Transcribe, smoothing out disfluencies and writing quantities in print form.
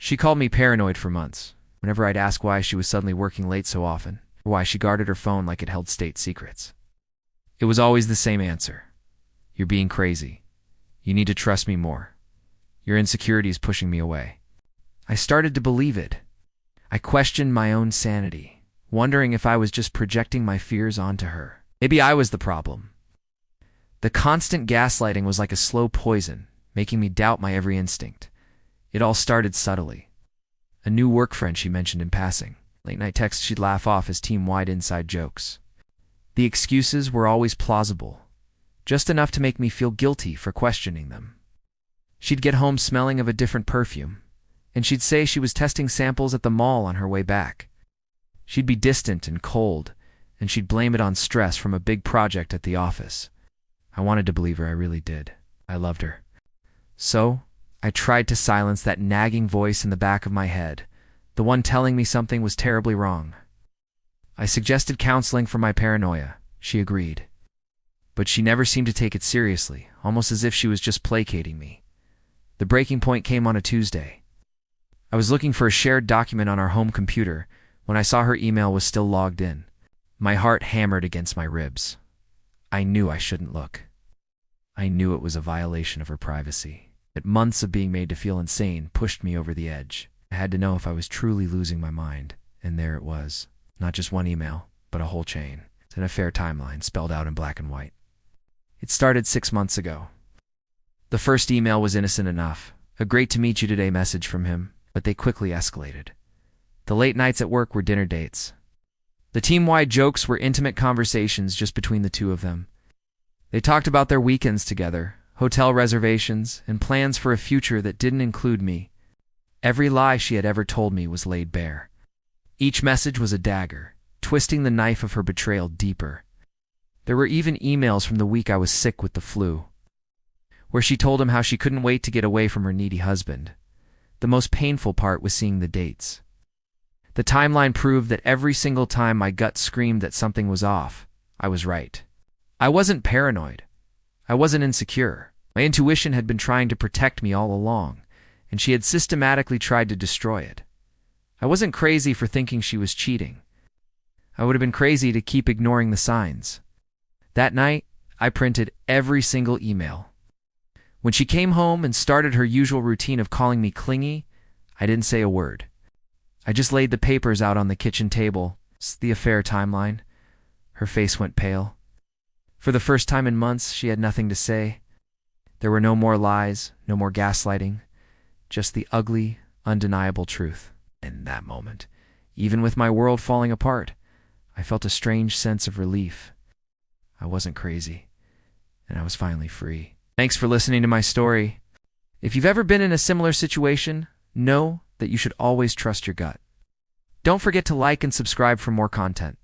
She called me paranoid for months, whenever I'd ask why she was suddenly working late so often, or why she guarded her phone like it held state secrets. It was always the same answer. You're being crazy. You need to trust me more. Your insecurity is pushing me away. I started to believe it. I questioned my own sanity, wondering if I was just projecting my fears onto her. Maybe I was the problem. The constant gaslighting was like a slow poison, making me doubt my every instinct. It all started subtly. A new work friend she mentioned in passing. Late-night texts she'd laugh off as team-wide inside jokes. The excuses were always plausible, just enough to make me feel guilty for questioning them. She'd get home smelling of a different perfume, and she'd say she was testing samples at the mall on her way back. She'd be distant and cold, and she'd blame it on stress from a big project at the office. I wanted to believe her, I really did. I loved her. So, I tried to silence that nagging voice in the back of my head, the one telling me something was terribly wrong. I suggested counseling for my paranoia. She agreed. But she never seemed to take it seriously, almost as if she was just placating me. The breaking point came on a Tuesday. I was looking for a shared document on our home computer when I saw her email was still logged in. My heart hammered against my ribs. I knew I shouldn't look. I knew it was a violation of her privacy. That months of being made to feel insane pushed me over the edge. I had to know if I was truly losing my mind, and there it was. Not just one email, but a whole chain. It's an affair timeline spelled out in black and white. It started 6 months ago. The first email was innocent enough, a great to meet you today message from him, but they quickly escalated. The late nights at work were dinner dates. The team-wide jokes were intimate conversations just between the two of them. They talked about their weekends together, hotel reservations, and plans for a future that didn't include me. Every lie she had ever told me was laid bare. Each message was a dagger, twisting the knife of her betrayal deeper. There were even emails from the week I was sick with the flu, where she told him how she couldn't wait to get away from her needy husband. The most painful part was seeing the dates. The timeline proved that every single time my gut screamed that something was off, I was right. I wasn't paranoid. I wasn't insecure. My intuition had been trying to protect me all along, and she had systematically tried to destroy it. I wasn't crazy for thinking she was cheating. I would have been crazy to keep ignoring the signs. That night, I printed every single email. When she came home and started her usual routine of calling me clingy, I didn't say a word. I just laid the papers out on the kitchen table. It's the affair timeline. Her face went pale. For the first time in months, she had nothing to say. There were no more lies, no more gaslighting, just the ugly, undeniable truth. In that moment, even with my world falling apart, I felt a strange sense of relief. I wasn't crazy, and I was finally free. Thanks for listening to my story. If you've ever been in a similar situation, know that you should always trust your gut. Don't forget to like and subscribe for more content.